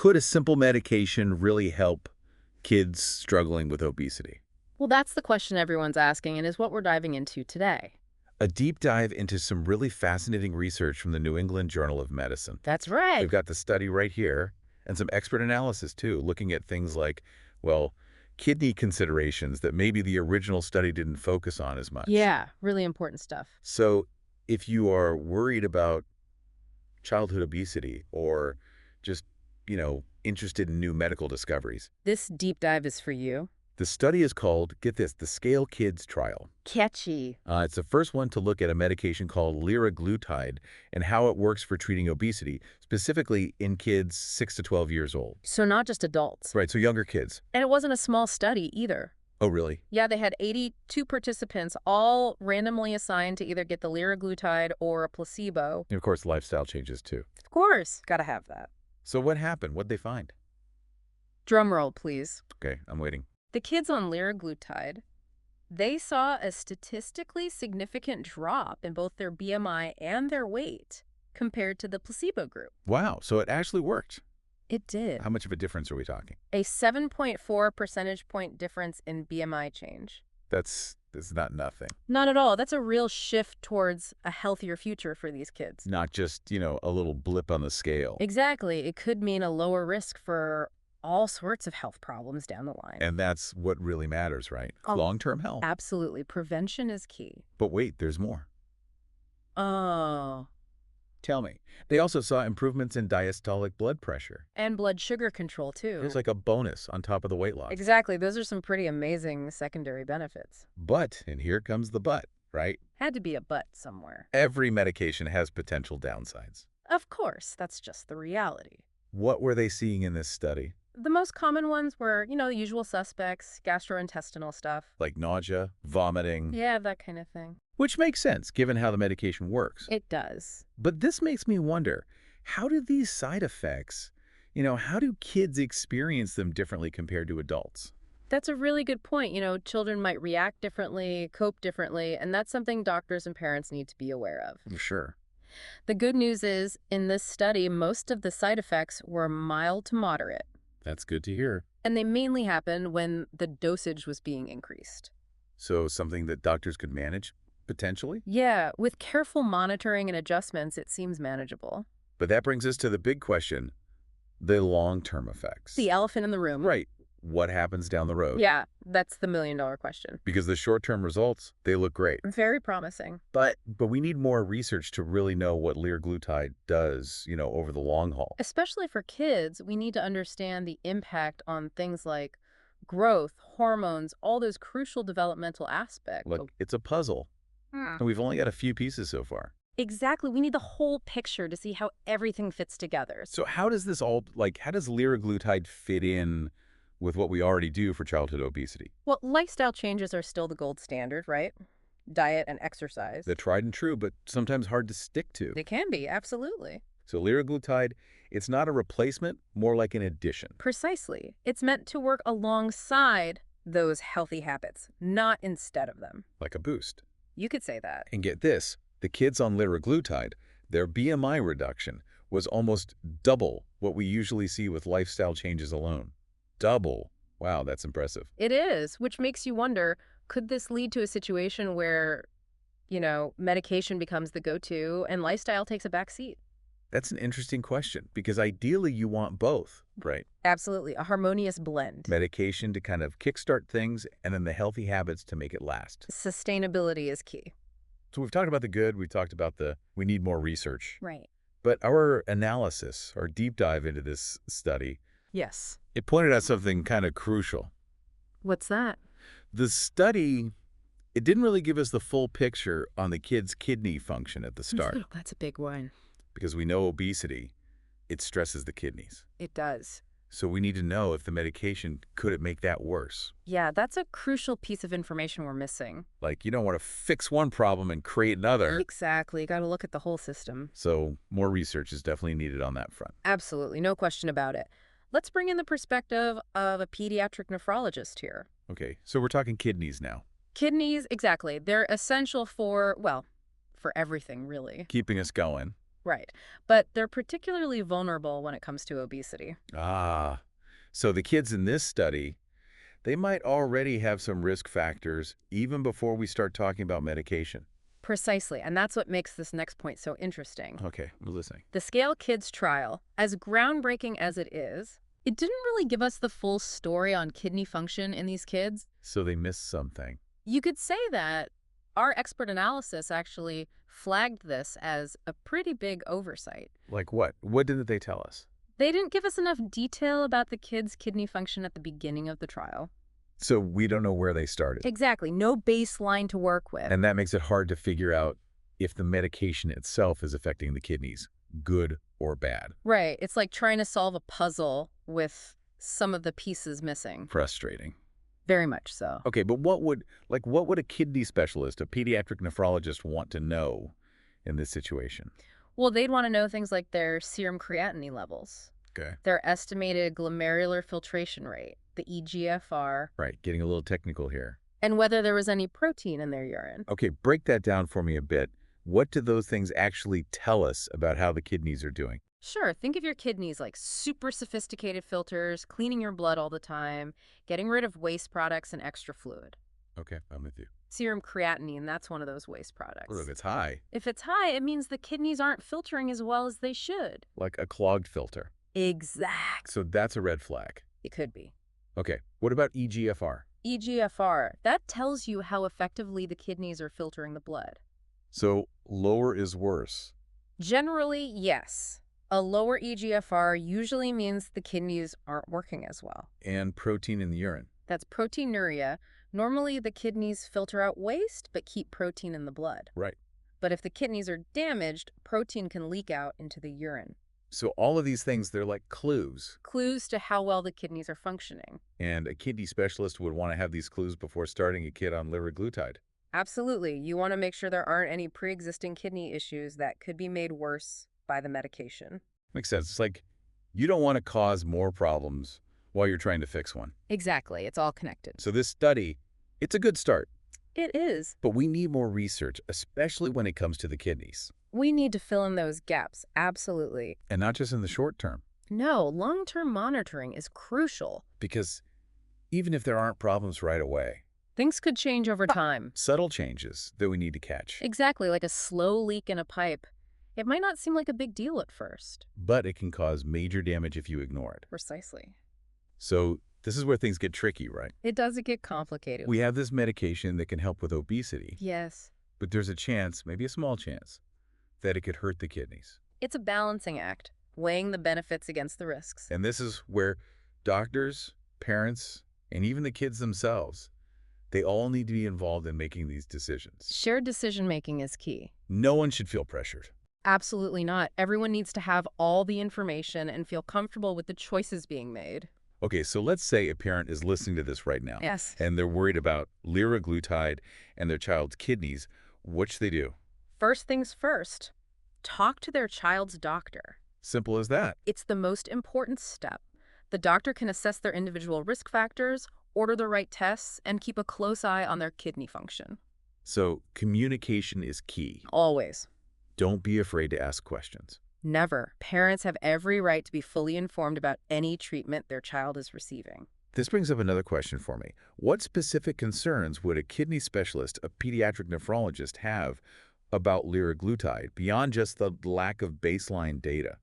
Could a simple medication really help kids struggling with obesity? Well, that's the question everyone's asking and is what we're diving into today. A deep dive into some really fascinating research from the New England Journal of Medicine. That's right. We've got the study right here and some expert analysis too, looking at things like, well, kidney considerations that maybe the original study didn't focus on as much. Yeah, really important stuff. So if you are worried about childhood obesity or just, interested in new medical discoveries, This deep dive is for you. the study is called, get this, the Scale Kids Trial. Catchy. It's the first one to look at a medication called Liraglutide and how it works for treating obesity, specifically in kids 6 to 12 years old. So not just adults. Right, so younger kids. And it wasn't a small study either. Oh, really? Yeah, they had 82 participants, all randomly assigned to either get the liraglutide or a placebo. And of course, lifestyle changes too. Of course. Gotta have that. So what happened? What'd they find? Drum roll, please. Okay, I'm waiting. The kids on liraglutide, they saw a statistically significant drop in both their BMI and their weight compared to the placebo group. Wow, so it actually worked. It did. How much of a difference are we talking? A 7.4 percentage point difference in BMI change. That's not nothing. Not at all. That's a real shift towards a healthier future for these kids. Not just, a little blip on the scale. Exactly. It could mean a lower risk for all sorts of health problems down the line. And that's what really matters, right? Oh, long-term health. Absolutely. Prevention is key. But wait, there's more. Oh. Tell me. They also saw improvements in diastolic blood pressure. And blood sugar control, too. It's like a bonus on top of the weight loss. Exactly. Those are some pretty amazing secondary benefits. But, and here comes the but, right? Had to be a but somewhere. Every medication has potential downsides. Of course. That's just the reality. What were they seeing in this study? The most common ones were, the usual suspects, gastrointestinal stuff. Like nausea, vomiting. Yeah, that kind of thing. Which makes sense, given how the medication works. It does. But this makes me wonder, how do these side effects, how do kids experience them differently compared to adults? That's a really good point. Children might react differently, cope differently, and that's something doctors and parents need to be aware of. For sure. The good news is, in this study, most of the side effects were mild to moderate. That's good to hear. And they mainly happened when the dosage was being increased. So something that doctors could manage, potentially? Yeah, with careful monitoring and adjustments, it seems manageable. But that brings us to the big question, the long-term effects. The elephant in the room. Right. What happens down the road? Yeah, that's the million-dollar question. Because the short-term results, they look great. Very promising. But we need more research to really know what liraglutide does, over the long haul. Especially for kids, we need to understand the impact on things like growth, hormones, all those crucial developmental aspects. Look, it's a puzzle. And we've only got a few pieces so far. Exactly. We need the whole picture to see how everything fits together. So how does this all, how does liraglutide fit in with what we already do for childhood obesity? Well, lifestyle changes are still the gold standard, right? Diet and exercise. They're tried and true, but sometimes hard to stick to. They can be, absolutely. So liraglutide, it's not a replacement, more like an addition. Precisely. It's meant to work alongside those healthy habits, not instead of them. Like a boost. You could say that. And get this, the kids on liraglutide, their BMI reduction was almost double what we usually see with lifestyle changes alone. Double. Wow, that's impressive. It is, which makes you wonder, could this lead to a situation where, medication becomes the go-to and lifestyle takes a back seat? That's an interesting question, because ideally you want both, right? Absolutely, a harmonious blend. Medication to kind of kickstart things, and then the healthy habits to make it last. Sustainability is key. So we've talked about the good, we've talked about we need more research. Right. But our analysis, our deep dive into this study, Yes. it pointed out something kind of crucial. What's that? The study, it didn't really give us the full picture on the kids' kidney function at the start. That's a big one. Because we know obesity, it stresses the kidneys. It does. So we need to know if the medication, could it make that worse? Yeah, that's a crucial piece of information we're missing. Like, you don't want to fix one problem and create another. Exactly. Got to look at the whole system. So more research is definitely needed on that front. Absolutely. No question about it. Let's bring in the perspective of a pediatric nephrologist here. Okay, so we're talking kidneys now. Kidneys, exactly. They're essential for everything, really. Keeping us going. Right. But they're particularly vulnerable when it comes to obesity. Ah, so the kids in this study, they might already have some risk factors even before we start talking about medication. Precisely, and that's what makes this next point so interesting. Okay, we're listening. The Scale Kids trial, as groundbreaking as it is, it didn't really give us the full story on kidney function in these kids. So they missed something. You could say that our expert analysis actually flagged this as a pretty big oversight. Like what? What didn't they tell us? They didn't give us enough detail about the kids' kidney function at the beginning of the trial. So we don't know where they started. Exactly, no baseline to work with. And that makes it hard to figure out if the medication itself is affecting the kidneys, good or bad. Right, it's like trying to solve a puzzle with some of the pieces missing. Frustrating. Very much so. Okay, but what would a kidney specialist, a pediatric nephrologist want to know in this situation? Well, they'd want to know things like their serum creatinine levels, Okay. their estimated glomerular filtration rate, the eGFR, Right, getting a little technical here. and whether there was any protein in their urine. Okay, break that down for me a bit. What do those things actually tell us about how the kidneys are doing? Sure, think of your kidneys like super sophisticated filters, cleaning your blood all the time, getting rid of waste products and extra fluid. Okay, I'm with you. Serum creatinine, that's one of those waste products. Look, it's high, If it's high, it means the kidneys aren't filtering as well as they should. like a clogged filter. Exact. So that's a red flag. It could be. Okay, what about eGFR? eGFR, that tells you how effectively the kidneys are filtering the blood. So lower is worse. Generally, yes. A lower eGFR usually means the kidneys aren't working as well. And protein in the urine. That's proteinuria. Normally, the kidneys filter out waste but keep protein in the blood. Right. But if the kidneys are damaged, protein can leak out into the urine. So all of these things, they're like clues. Clues to how well the kidneys are functioning. And a kidney specialist would want to have these clues before starting a kid on liraglutide. Absolutely. You want to make sure there aren't any pre-existing kidney issues that could be made worse by the medication. Makes sense. It's like you don't want to cause more problems while you're trying to fix one. Exactly. It's all connected. So this study, it's a good start, It is. but we need more research, especially when it comes to the kidneys. We need to fill in those gaps. Absolutely. And not just in the short term, No, long-term monitoring is crucial. because even if there aren't problems right away, Things could change over time. subtle changes that we need to catch. Exactly, like a slow leak in a pipe. It might not seem like a big deal at first. But it can cause major damage if you ignore it. Precisely. So this is where things get tricky, right? It does get complicated. We have this medication that can help with obesity, Yes. but there's a chance, maybe a small chance, that it could hurt the kidneys. It's a balancing act, weighing the benefits against the risks. And this is where doctors, parents, and even the kids themselves, they all need to be involved in making these decisions. Shared decision-making is key. No one should feel pressured. Absolutely not. Everyone needs to have all the information and feel comfortable with the choices being made. Okay, so let's say a parent is listening to this right now, Yes. and they're worried about liraglutide and their child's kidneys. What should they do? First things first, talk to their child's doctor. Simple as that. It's the most important step. The doctor can assess their individual risk factors, order the right tests, and keep a close eye on their kidney function. So communication is key. Always. Don't be afraid to ask questions. Never. Parents have every right to be fully informed about any treatment their child is receiving. This brings up another question for me. What specific concerns would a kidney specialist, a pediatric nephrologist, have about liraglutide beyond just the lack of baseline data?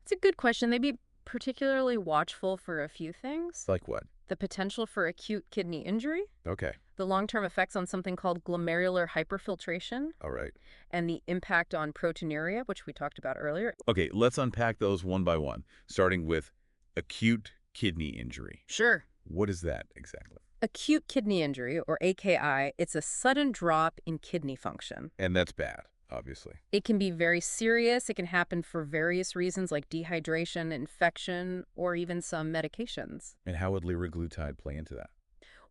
It's a good question. They'd be particularly watchful for a few things. Like what? The potential for acute kidney injury, Okay, the long-term effects on something called glomerular hyperfiltration, all right. and the impact on proteinuria, which we talked about earlier. Okay, let's unpack those one by one, starting with acute kidney injury. Sure. What is that exactly? Acute kidney injury, or AKI, it's a sudden drop in kidney function. And that's bad, obviously. It can be very serious. It can happen for various reasons like dehydration, infection, or even some medications. And how would liraglutide play into that?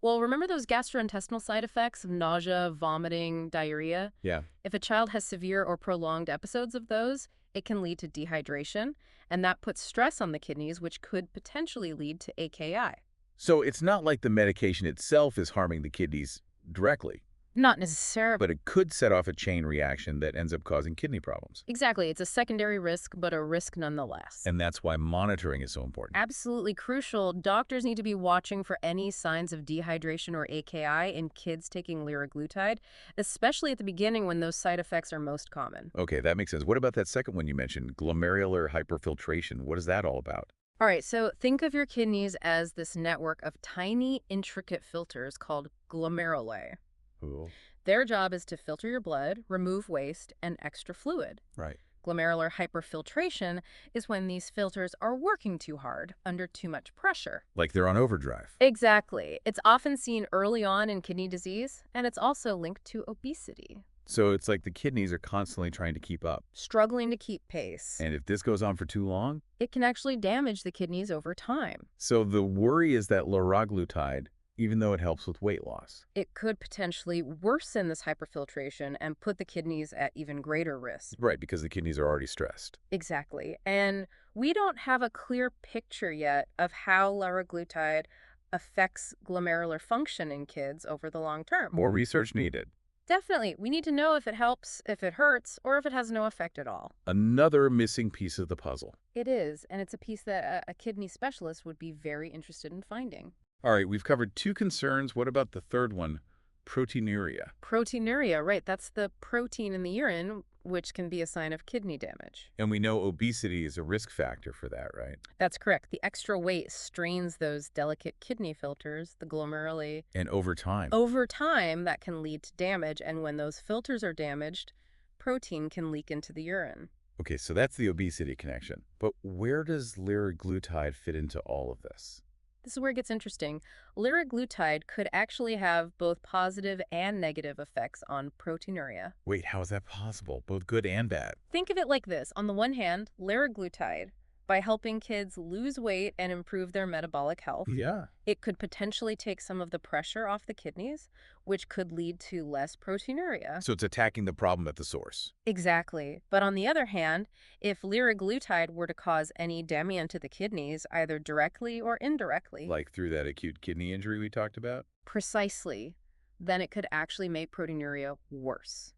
Well, remember those gastrointestinal side effects of nausea, vomiting, diarrhea? Yeah. If a child has severe or prolonged episodes of those, it can lead to dehydration, and that puts stress on the kidneys, which could potentially lead to AKI. So it's not like the medication itself is harming the kidneys directly. Not necessarily. But it could set off a chain reaction that ends up causing kidney problems. Exactly. It's a secondary risk, but a risk nonetheless. And that's why monitoring is so important. Absolutely crucial. Doctors need to be watching for any signs of dehydration or AKI in kids taking liraglutide, especially at the beginning when those side effects are most common. Okay, that makes sense. What about that second one you mentioned, glomerular hyperfiltration? What is that all about? All right, so think of your kidneys as this network of tiny, intricate filters called glomeruli. Oh, Their job is to filter your blood, remove waste, and extra fluid. right. Glomerular hyperfiltration is when these filters are working too hard under too much pressure. Like they're on overdrive. Exactly. It's often seen early on in kidney disease, and it's also linked to obesity, So it's like the kidneys are constantly trying to keep up. struggling to keep pace. And if this goes on for too long, It can actually damage the kidneys over time. so the worry is that liraglutide, even though it helps with weight loss. It could potentially worsen this hyperfiltration and put the kidneys at even greater risk. Right, because the kidneys are already stressed. Exactly. And we don't have a clear picture yet of how liraglutide affects glomerular function in kids over the long term. More research needed. Definitely. We need to know if it helps, if it hurts, or if it has no effect at all. Another missing piece of the puzzle. It is, and it's a piece that a kidney specialist would be very interested in finding. All right, we've covered two concerns. What about the third one? Proteinuria. Proteinuria, right, that's the protein in the urine, which can be a sign of kidney damage. And we know obesity is a risk factor for that, right? That's correct. The extra weight strains those delicate kidney filters, the glomeruli. And over time. Over time, that can lead to damage, and when those filters are damaged, protein can leak into the urine. Okay, so that's the obesity connection. But where does liraglutide fit into all of this? This is where it gets interesting. Liraglutide could actually have both positive and negative effects on proteinuria. Wait, how is that possible? Both good and bad. Think of it like this. On the one hand, liraglutide, by helping kids lose weight and improve their metabolic health, Yeah. it could potentially take some of the pressure off the kidneys, which could lead to less proteinuria. So it's attacking the problem at the source. Exactly. But on the other hand, if liraglutide were to cause any damage to the kidneys, either directly or indirectly, Like through that acute kidney injury we talked about? precisely, then it could actually make proteinuria worse.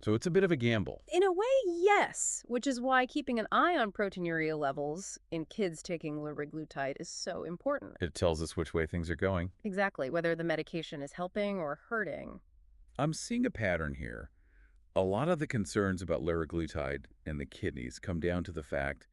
So it's a bit of a gamble. In a way, yes, which is why keeping an eye on proteinuria levels in kids taking liraglutide is so important. It tells us which way things are going. Exactly, whether the medication is helping or hurting. I'm seeing a pattern here. A lot of the concerns about liraglutide and the kidneys come down to the fact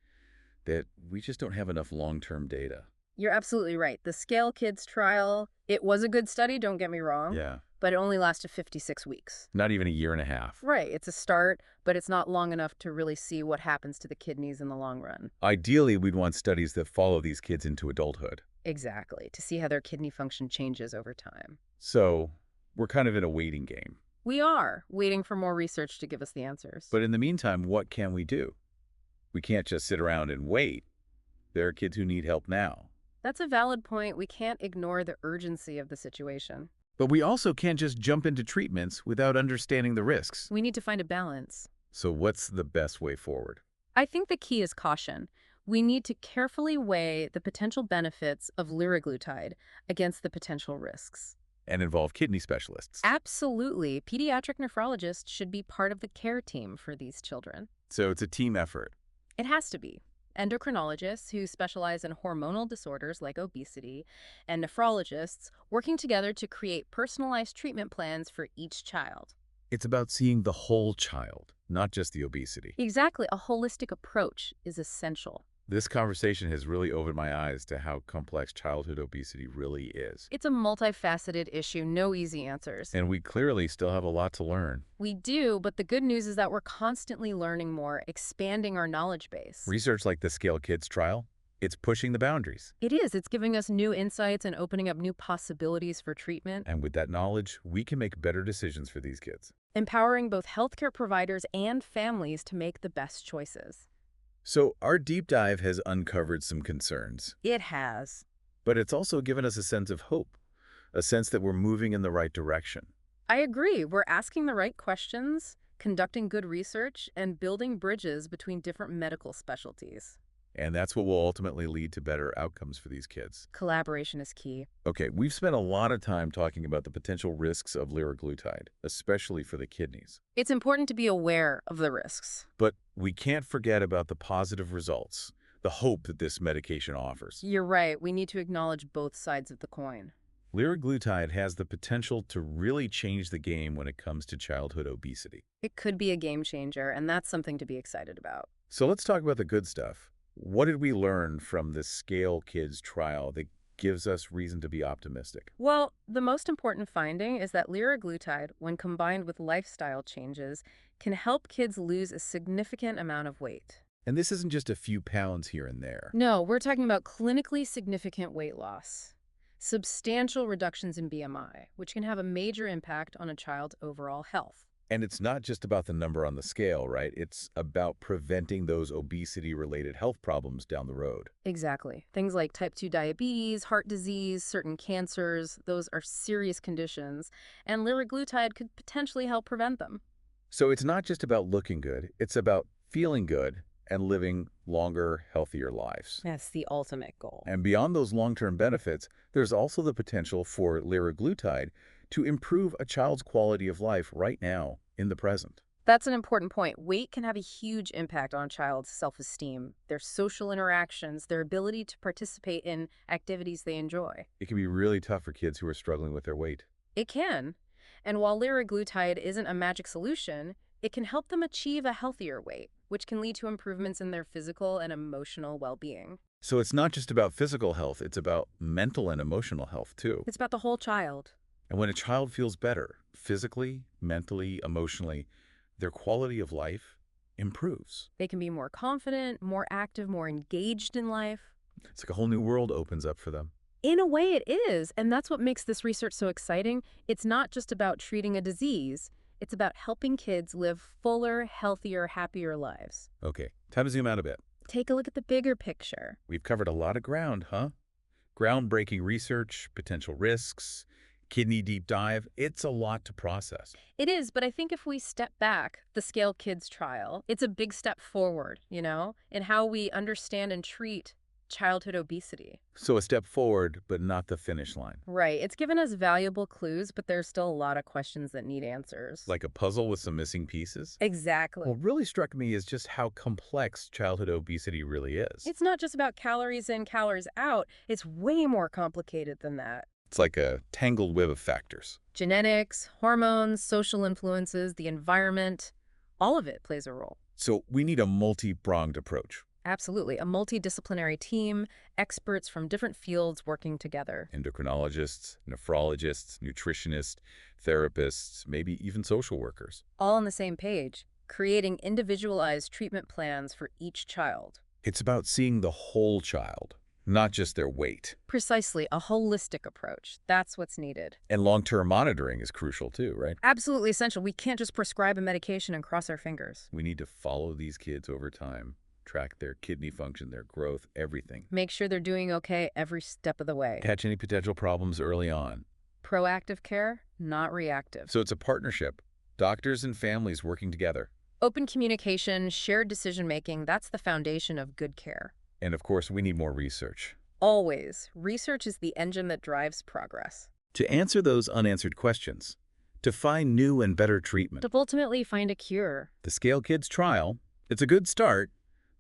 that we just don't have enough long-term data. You're absolutely right. The Scale Kids trial, it was a good study, don't get me wrong, Yeah. but it only lasted 56 weeks. Not even a year and a half. Right, it's a start, but it's not long enough to really see what happens to the kidneys in the long run. Ideally, we'd want studies that follow these kids into adulthood. Exactly, to see how their kidney function changes over time. So we're kind of in a waiting game. We are waiting for more research to give us the answers. But in the meantime, what can we do? We can't just sit around and wait. There are kids who need help now. That's a valid point. We can't ignore the urgency of the situation. But we also can't just jump into treatments without understanding the risks. We need to find a balance. So what's the best way forward? I think the key is caution. We need to carefully weigh the potential benefits of liraglutide against the potential risks. And involve kidney specialists. Absolutely. Pediatric nephrologists should be part of the care team for these children. So it's a team effort. It has to be. Endocrinologists who specialize in hormonal disorders like obesity, and nephrologists working together to create personalized treatment plans for each child. It's about seeing the whole child, not just the obesity. Exactly. A holistic approach is essential. This conversation has really opened my eyes to how complex childhood obesity really is. It's a multifaceted issue, no easy answers. And we clearly still have a lot to learn. We do, but the good news is that we're constantly learning more, expanding our knowledge base. Research like the Scale Kids trial, it's pushing the boundaries. It is. It's giving us new insights and opening up new possibilities for treatment. And with that knowledge, we can make better decisions for these kids. Empowering both healthcare providers and families to make the best choices. So our deep dive has uncovered some concerns, It has. but it's also given us a sense of hope, a sense that we're moving in the right direction. I agree. We're asking the right questions, conducting good research, and building bridges between different medical specialties. And that's what will ultimately lead to better outcomes for these kids. Collaboration is key. Okay, we've spent a lot of time talking about the potential risks of liraglutide, especially for the kidneys. It's important to be aware of the risks. But we can't forget about the positive results, the hope that this medication offers. You're right. We need to acknowledge both sides of the coin. Liraglutide has the potential to really change the game when it comes to childhood obesity. It could be a game changer, and that's something to be excited about. So let's talk about the good stuff. What did we learn from the Scale Kids trial that gives us reason to be optimistic? Well, the most important finding is that liraglutide, when combined with lifestyle changes, can help kids lose a significant amount of weight. And this isn't just a few pounds here and there. No, we're talking about clinically significant weight loss. Substantial reductions in BMI, which can have a major impact on a child's overall health. And it's not just about the number on the scale, right? It's about preventing those obesity-related health problems down the road. Exactly. Things like type 2 diabetes, heart disease, certain cancers, those are serious conditions, and liraglutide could potentially help prevent them. So it's not just about looking good, it's about feeling good and living longer, healthier lives. That's the ultimate goal. And beyond those long-term benefits, there's also the potential for liraglutide to improve a child's quality of life right now, in the present. That's an important point. Weight can have a huge impact on a child's self-esteem, their social interactions, their ability to participate in activities they enjoy. It can be really tough for kids who are struggling with their weight. It can. And while liraglutide isn't a magic solution, it can help them achieve a healthier weight, which can lead to improvements in their physical and emotional well-being. So it's not just about physical health, it's about mental and emotional health too. It's about the whole child. And when a child feels better, physically, mentally, emotionally, their quality of life improves. They can be more confident, more active, more engaged in life. It's like a whole new world opens up for them. In a way, it is, and that's what makes this research so exciting. It's not just about treating a disease. It's about helping kids live fuller, healthier, happier lives. Okay, time to zoom out a bit. Take a look at the bigger picture. We've covered a lot of ground, huh? Groundbreaking research, potential risks, kidney deep dive. It's a lot to process. It is, but I think if we step back, the Scale Kids trial, it's a big step forward, in how we understand and treat childhood obesity. So a step forward, but not the finish line. Right. It's given us valuable clues, but there's still a lot of questions that need answers. Like a puzzle with some missing pieces? Exactly. What really struck me is just how complex childhood obesity really is. It's not just about calories in, calories out. It's way more complicated than that. It's like a tangled web of factors. Genetics, hormones, social influences, the environment, all of it plays a role. So we need a multi-pronged approach. Absolutely. A multidisciplinary team, experts from different fields working together. Endocrinologists, nephrologists, nutritionists, therapists, maybe even social workers. All on the same page, creating individualized treatment plans for each child. It's about seeing the whole child, not just their weight. Precisely, a holistic approach. That's what's needed. And long-term monitoring is crucial too, right? Absolutely essential. We can't just prescribe a medication and cross our fingers. We need to follow these kids over time, track their kidney function, their growth, everything. Make sure they're doing okay every step of the way. Catch any potential problems early on. Proactive care, not reactive. So it's a partnership, doctors and families working together. Open communication, shared decision-making, that's the foundation of good care. And of course, we need more research. Always. Research is the engine that drives progress. To answer those unanswered questions, to find new and better treatment. To ultimately find a cure. The Scale Kids trial, it's a good start,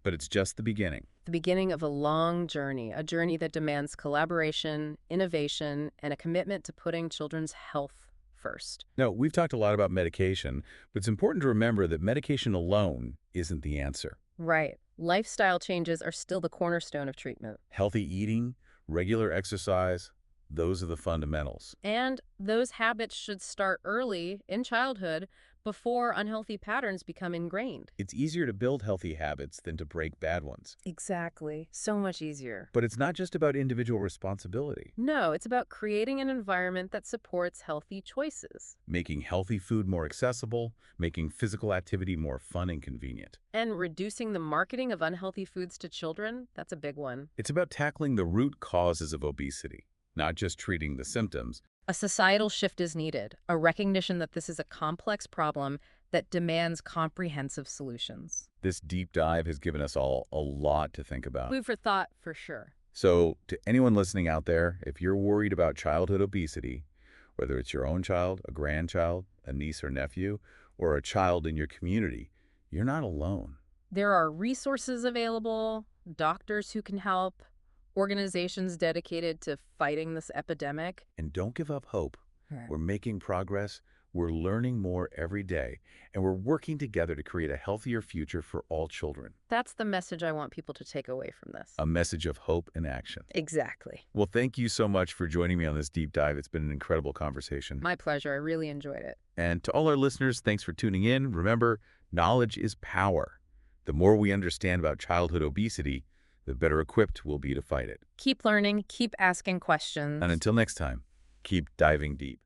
but it's just the beginning. The beginning of a long journey, a journey that demands collaboration, innovation, and a commitment to putting children's health first. No, we've talked a lot about medication, but it's important to remember that medication alone isn't the answer. Right. Lifestyle changes are still the cornerstone of treatment. Healthy eating, regular exercise, those are the fundamentals. And those habits should start early in childhood before unhealthy patterns become ingrained. It's easier to build healthy habits than to break bad ones. Exactly. So much easier. But it's not just about individual responsibility. No, it's about creating an environment that supports healthy choices. Making healthy food more accessible, making physical activity more fun and convenient. And reducing the marketing of unhealthy foods to children, that's a big one. It's about tackling the root causes of obesity, not just treating the symptoms. A societal shift is needed, a recognition that this is a complex problem that demands comprehensive solutions. This deep dive has given us all a lot to think about. Food for thought, for sure. So, to anyone listening out there, if you're worried about childhood obesity, whether it's your own child, a grandchild, a niece or nephew, or a child in your community, you're not alone. There are resources available, doctors who can help, organizations dedicated to fighting this epidemic. And don't give up hope. Right. We're making progress, we're learning more every day, and we're working together to create a healthier future for all children. That's the message I want people to take away from this. A message of hope and action. Exactly. Well, thank you so much for joining me on this deep dive. It's been an incredible conversation. My pleasure. I really enjoyed it. And to all our listeners, thanks for tuning in. Remember, knowledge is power. The more we understand about childhood obesity, the better equipped we'll be to fight it. Keep learning, keep asking questions. And until next time, keep diving deep.